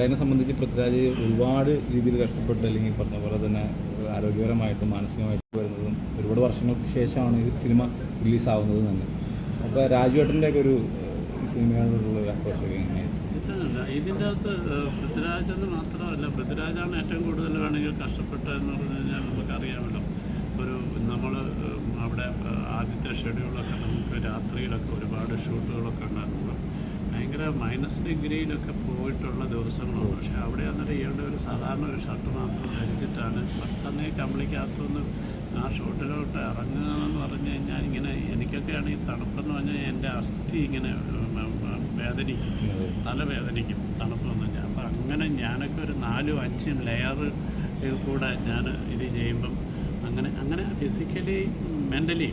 അതിനെ സംബന്ധിച്ച് പൃഥ്വിരാജ് ഒരുപാട് രീതിയിൽ കഷ്ടപ്പെട്ട് അല്ലെങ്കിൽ പറഞ്ഞ പോലെ തന്നെ ആരോഗ്യപരമായിട്ടും മാനസികമായിട്ടും വരുന്നതും ഒരുപാട് വർഷങ്ങൾക്ക് ശേഷമാണ് ഈ സിനിമ റിലീസാവുന്നത് തന്നെ. അപ്പോൾ രാജുവേട്ടൻ്റെയൊക്കെ ഒരു ഈ സിനിമയോടുള്ള ഒരു ആഘോഷമൊക്കെ എങ്ങനെയാണ്? ഇതിൻ്റെ അകത്ത് പൃഥ്വിരാജ് എന്ന് മാത്രമല്ല, പൃഥ്വിരാജാണ് ഏറ്റവും കൂടുതൽ വേണമെങ്കിൽ കഷ്ടപ്പെട്ടതെന്ന് പറഞ്ഞു കഴിഞ്ഞാൽ നമുക്കറിയാമല്ലോ. നമ്മൾ അവിടെ ആദ്യത്തെ ഷെഡ്യൂളൊക്കെ നമുക്ക് രാത്രിയിലൊക്കെ ഒരുപാട് ഷൂട്ടുകളൊക്കെ ഉണ്ടായിരുന്നു. ഭയങ്കര -ഡിഗ്രിയിലൊക്കെ പോയിട്ടുള്ള ദിവസങ്ങളാണ്. പക്ഷേ അവിടെ അന്നേരം ഇയാളുടെ ഒരു സാധാരണ ഒരു ഷർട്ട് മാത്രം ധരിച്ചിട്ടാണ് പെട്ടെന്ന് കമ്പിളിക്കകത്തുനിന്ന് ആ ഷൂട്ടിലോട്ട് ഇറങ്ങുകയെന്ന് പറഞ്ഞു കഴിഞ്ഞാൽ ഇങ്ങനെ എനിക്കൊക്കെയാണ് ഈ തണുപ്പെന്ന് പറഞ്ഞാൽ എൻ്റെ അസ്ഥി ഇങ്ങനെ വേദനിക്കും, തല വേദനിക്കും തണുപ്പ് വന്നു കഴിഞ്ഞാൽ. അപ്പം അങ്ങനെ ഞാനൊക്കെ ഒരു 4-5 ലെയർ കൂടെ ഞാൻ ഇത് ചെയ്യുമ്പം അങ്ങനെ ഫിസിക്കലി മെൻ്റലി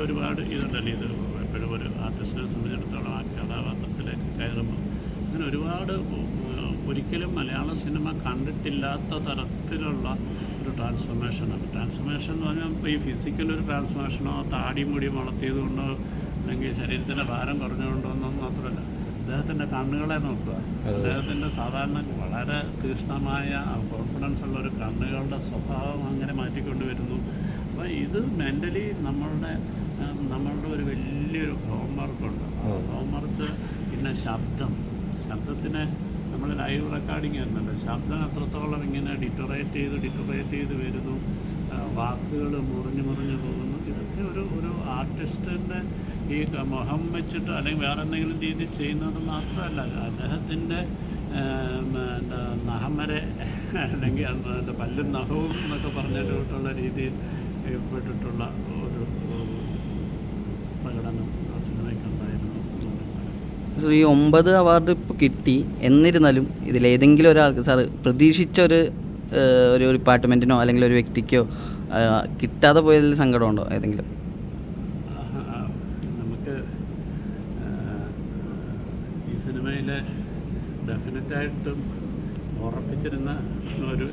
ഒരുപാട് ഇതുണ്ടല്ലോ. ഇത് എപ്പോഴും ഒരു ആർട്ടിസ്റ്റിനെ സംബന്ധിച്ചിടത്തോളം ആ കഥാപാത്രത്തിലേക്ക് കയറുമ്പോൾ അങ്ങനെ ഒരുപാട് ഒരിക്കലും മലയാള സിനിമ കണ്ടിട്ടില്ലാത്ത തരത്തിലുള്ള ഒരു ട്രാൻസ്ഫോർമേഷനാണ്. ട്രാൻസ്ഫോർമേഷൻ എന്ന് പറഞ്ഞാൽ ഇപ്പോൾ ഈ ഫിസിക്കൽ ഒരു ട്രാൻസ്ഫോർമേഷനോ താടി മുടി വളർത്തിയത് കൊണ്ടോ അല്ലെങ്കിൽ ശരീരത്തിൻ്റെ ഭാരം കുറഞ്ഞുകൊണ്ടോ ഒന്നും മാത്രമല്ല, അദ്ദേഹത്തിൻ്റെ കണ്ണുകളെ നോക്കുക. അദ്ദേഹത്തിൻ്റെ സാധാരണ വളരെ തീക്ഷ്ണമായ കോൺഫിഡൻസ് ഉള്ളൊരു കണ്ണുകളുടെ സ്വഭാവം അങ്ങനെ മാറ്റിക്കൊണ്ട് വരുന്നു. അപ്പോൾ ഇത് മെൻ്റലി നമ്മളുടെ ഒരു വലിയൊരു ഹോംവർക്കുണ്ട്. ഹോംവർക്ക് പിന്നെ ശബ്ദത്തിന് നമ്മൾ ലൈവ് റെക്കോർഡിങ് വരുന്നുണ്ട്. ശബ്ദം എത്രത്തോളം ഇങ്ങനെ ഡിറ്ററേറ്റ് ചെയ്ത് വരുന്നു, വാക്കുകൾ മുറിഞ്ഞു പോകുന്നു. ഇതൊക്കെ ഒരു ആർട്ടിസ്റ്റിൻ്റെ ഈ മുഖം വെച്ചിട്ട് അല്ലെങ്കിൽ വേറെ എന്തെങ്കിലും രീതി ചെയ്യുന്നത് മാത്രമല്ല, അദ്ദേഹത്തിൻ്റെ നഖം വരെ അല്ലെങ്കിൽ അതിൻ്റെ പല്ലും നഖവും എന്നൊക്കെ പറഞ്ഞിട്ടുള്ള രീതിയിൽ ഏർപ്പെട്ടിട്ടുള്ള ഒരു പ്രകടനം ആ സിനിമയ്ക്കുണ്ടായിരുന്നു. ഈ 9 അവാർഡ് ഇപ്പോൾ കിട്ടി. എന്നിരുന്നാലും ഇതിലേതെങ്കിലും ഒരാൾക്ക് സാറ് പ്രതീക്ഷിച്ച ഒരു ഡിപ്പാർട്ട്മെൻറ്റിനോ അല്ലെങ്കിൽ ഒരു വ്യക്തിക്കോ കിട്ടാതെ പോയതിൽ സങ്കടമുണ്ടോ ഏതെങ്കിലും? നമുക്ക് ഈ സിനിമയിൽ ഡെഫിനറ്റായിട്ടും ഉറപ്പിച്ചിരുന്ന ഒരു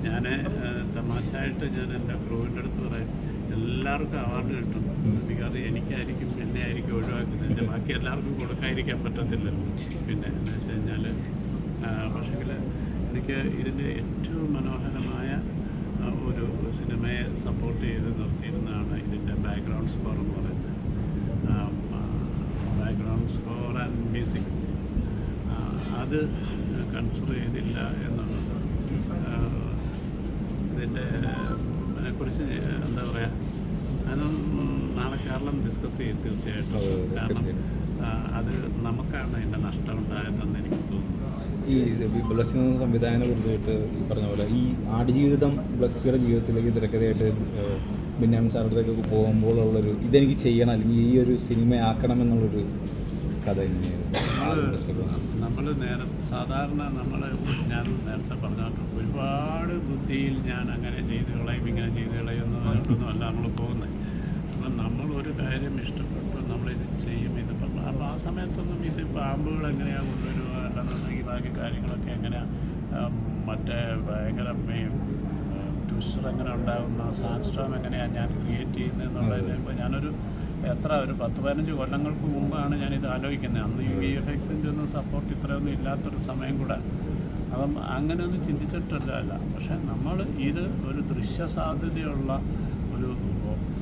ഞാൻ തമാശയായിട്ട് ഞാൻ എൻ്റെ ക്രൂവിൻ്റെ അടുത്ത് പറയും, എല്ലാവർക്കും അവാർഡ് കിട്ടും, മിക്കവാറും എനിക്കായിരിക്കും എന്നെ ആയിരിക്കും ഒഴിവാക്കുന്നത്, ബാക്കി എല്ലാവർക്കും കൊടുക്കാതിരിക്കാൻ പറ്റത്തില്ലല്ലോ. പിന്നെ എന്ന് വെച്ച് കഴിഞ്ഞാൽ പക്ഷേങ്കിൽ എനിക്ക് ഇതിൻ്റെ ഏറ്റവും മനോഹരമായ ഒരു സിനിമയെ സപ്പോർട്ട് ചെയ്ത് നിർത്തിയിരുന്നതാണ് ഇതിൻ്റെ ബാക്ക്ഗ്രൗണ്ട് സ്കോർ എന്ന് പറയുന്നത്. ബാക്ക്ഗ്രൗണ്ട് സ്കോർ ആൻഡ് മ്യൂസിക് അത് കൺസിഡർ ചെയ്തില്ല എന്നുള്ളത്. ഇതിൻ്റെ അതിനെക്കുറിച്ച് എന്താ പറയുക, അതൊന്നും നാളെ കേരളം ഡിസ്കസ് ചെയ്യും തീർച്ചയായിട്ടും. കാരണം അത് നമുക്കാണ് അതിൻ്റെ നഷ്ടം ഉണ്ടായതെന്ന് എനിക്ക് തോന്നുന്നു. ഈ ബ്ലസ്സി സംവിധാനം കൊടുത്തിട്ട് ഈ പറഞ്ഞ പോലെ ഈ ആടുജീവിതം ബ്ലസ്സിയുടെ ജീവിതത്തിലേക്ക് തിരക്കഥയായിട്ട് ബെന്യാമിൻ സാറിൻ്റെയൊക്കെ പോകുമ്പോഴുള്ളൊരു ഇതെനിക്ക് ചെയ്യണം അല്ലെങ്കിൽ ഈ ഒരു സിനിമയാക്കണം എന്നുള്ളൊരു കഥ തന്നെയാണ്. നമ്മൾ സാധാരണ ഞാൻ നേരത്തെ പറഞ്ഞിട്ട് ഒരുപാട് ബുദ്ധിയിൽ ഞാൻ അങ്ങനെ ചെയ്ത് കളയും ഇങ്ങനെ ചെയ്ത് കളയുന്നതൊന്നുമല്ല നമ്മൾ പോകുന്നത്. അപ്പം നമ്മളൊരു കാര്യം ഇഷ്ടപ്പെട്ടു നമ്മളിത് ചെയ്യും. ഇതിപ്പം അപ്പോൾ ആ സമയത്തൊന്നും ഇത് പാമ്പുകൾ എങ്ങനെയാണ് കൊണ്ടുവരിക അല്ലെന്നുണ്ടെങ്കിൽ ബാക്കി കാര്യങ്ങളൊക്കെ എങ്ങനെയാണ് മറ്റേ ഭയങ്കര ട്വിസ്റ്റർ എങ്ങനെ ഉണ്ടാകുന്ന സാൻഡ്സ്ട്രോം എങ്ങനെയാണ് ഞാൻ ക്രിയേറ്റ് ചെയ്യുന്നത് എന്നുള്ളത്. ഇപ്പോൾ ഞാനൊരു 10-15 കൊല്ലങ്ങൾക്ക് മുമ്പാണ് ഞാനിത് ആലോചിക്കുന്നത്. അന്ന് ഈ VFXൻ്റെ ഒന്നും സപ്പോർട്ട് ഇത്രയൊന്നും ഇല്ലാത്തൊരു സമയം കൂടെ. അപ്പം അങ്ങനെയൊന്നും ചിന്തിച്ചിട്ടല്ല. പക്ഷേ നമ്മൾ ഇത് ഒരു ദൃശ്യസാധ്യതയുള്ള ഒരു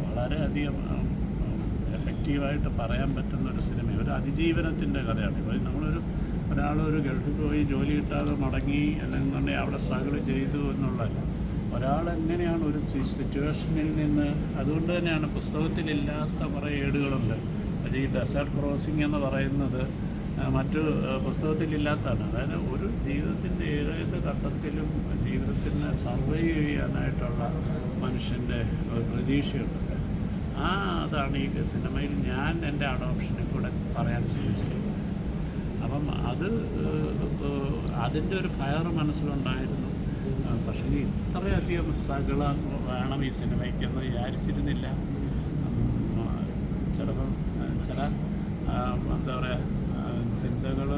വളരെയധികം എഫക്റ്റീവായിട്ട് പറയാൻ പറ്റുന്ന ഒരു സിനിമ, ഒരു അതിജീവനത്തിൻ്റെ കഥയാണ്. ഇപ്പോൾ ഒരാളൊരു ഗൾഫിൽ പോയി ജോലി കിട്ടാതെ മടങ്ങി അല്ലെങ്കിൽ അവിടെ സ്ട്രഗിൾ ചെയ്തു എന്നുള്ളതല്ല, ഒരാളെങ്ങനെയാണ് ഒരു സിറ്റുവേഷനിൽ നിന്ന്. അതുകൊണ്ട് തന്നെയാണ് പുസ്തകത്തിലില്ലാത്ത കുറേ ഏടുകളുണ്ട്. അത് ഈ ഡെസേർട്ട് ക്രോസിംഗ് എന്ന് പറയുന്നത് മറ്റു പുസ്തകത്തിലില്ലാത്തതാണ്. അതായത് ഒരു ജീവിതത്തിൻ്റെ ഏത് ഘട്ടത്തിലും ജീവിതത്തിനെ സർവൈവ് ചെയ്യാനായിട്ടുള്ള മനുഷ്യൻ്റെ ഒരു പ്രതീക്ഷയുണ്ട്. അതാണ് ഈ സിനിമയിൽ ഞാൻ എൻ്റെ അഡോപ്ഷനിൽ കൂടെ പറയാൻ ശ്രമിച്ചിട്ടുള്ളത്. അപ്പം അതിൻ്റെ ഒരു ഫയർ മനസ്സിലുണ്ടായിരുന്നു. പക്ഷേ ഇത്രയധികം സ്ട്രഗിൾ വേണം ഈ സിനിമയ്ക്കെന്ന് വിചാരിച്ചിരുന്നില്ല. ചിലപ്പം ചില എന്താ പറയുക ചിന്തകൾ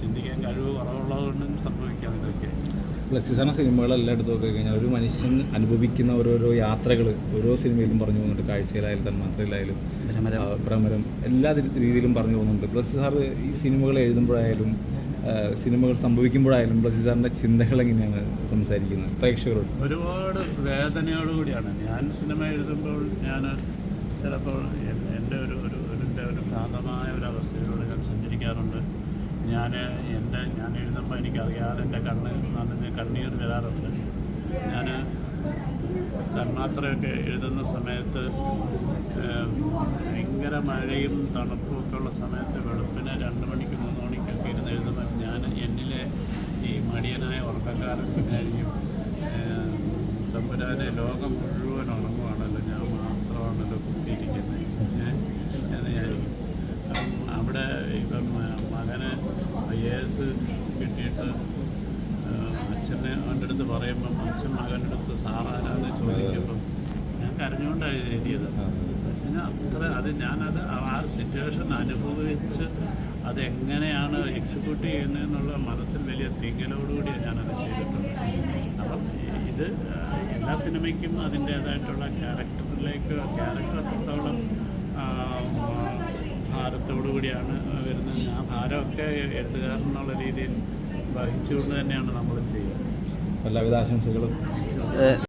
ചിന്തിക്കാൻ കഴിവ് കുറവുള്ളതുകൊണ്ടും സംഭവിക്കാം ഇതൊക്കെ. ബ്ലസ്സി സാറിൻ്റെ സിനിമകളെല്ലാം എടുത്ത് നോക്കി കഴിഞ്ഞാൽ ഒരു മനുഷ്യൻ അനുഭവിക്കുന്ന ഓരോരോ യാത്രകൾ ഓരോ സിനിമയിലും പറഞ്ഞു പോകുന്നുണ്ട്. കാഴ്ചയിലായാലും തന്മാത്രയിലായാലും ഭ്രമരം എല്ലാ രീതിയിലും പറഞ്ഞു പോകുന്നുണ്ട്. ബ്ലസ്സി സാറ് ഈ സിനിമകൾ എഴുതുമ്പോഴായാലും സിനിമകൾ സംഭവിക്കുമ്പോഴായാലും ബ്ലസി സാറിൻ്റെ ചിന്തകൾ എങ്ങനെയാണ് സംസാരിക്കുന്നത് പ്രേക്ഷകരോട്? ഒരുപാട് വേദനയോടുകൂടിയാണ് ഞാൻ സിനിമ എഴുതുമ്പോൾ. ഞാൻ ചിലപ്പോൾ എൻ്റെ ഒരു ഭ്രാന്തമായ ഒരു അവസ്ഥയിലൂടെ ഞാൻ സഞ്ചരിക്കാറുണ്ട്. ഞാൻ എഴുതുമ്പോൾ എനിക്കറിയാതെ എൻ്റെ കണ്ണീർ വരാറുണ്ട്. ഞാൻ തന്മാത്രയൊക്കെ എഴുതുന്ന സമയത്ത് ഭയങ്കര മഴയും തണുപ്പും ഒക്കെ ഉള്ള സമയത്ത് വെളുപ്പിന് 2 മണിക്ക് 3 മണിക്കൊക്കെ ഇരുന്ന് എഴുതുമ്പോൾ എന്നിലെ ഈ മടിയനായ ഉറക്കക്കാരൻ വിചാരിക്കും, തമ്പുരാനെ ലോകം മുഴുവൻ ഉറങ്ങുവാണല്ലോ, ഞാൻ മാത്രമാണല്ലോ കുത്തിയിരിക്കുന്നത് എന്ന് വിചാരിക്കും. അവിടെ ഇപ്പം മകന് IAS കിട്ടിയിട്ട് അച്ഛനെ അവൻ്റെ അടുത്ത് പറയുമ്പം അച്ഛൻ മകൻ്റെ അടുത്ത് സാറാരാന്ന് ചോദിക്കുമ്പം ഞാൻ കരഞ്ഞുകൊണ്ടാണ് എഴുതിയത്. പക്ഷേ ഞാനത് ആ സിറ്റുവേഷൻ അനുഭവിച്ച് അതെങ്ങനെയാണ് എക്സിക്യൂട്ട് ചെയ്യുന്നതെന്നുള്ള മനസ്സിൽ വലിയ തിങ്കലോടുകൂടിയാണ് ഞാനത് ചെയ്തിട്ടുള്ളത്. അപ്പം ഇത് എല്ലാ സിനിമയ്ക്കും അതിൻ്റേതായിട്ടുള്ള ക്യാരക്ടർ അത്രത്തോളം ഭാരത്തോടുകൂടിയാണ് വരുന്നത്. ആ ഭാരമൊക്കെ എഴുത്തുകാരൻ എന്നുള്ള രീതിയിൽ വഹിച്ചുകൊണ്ട് തന്നെയാണ് നമ്മൾ ചെയ്യുക. എല്ലാവിധ ആശംസകളും.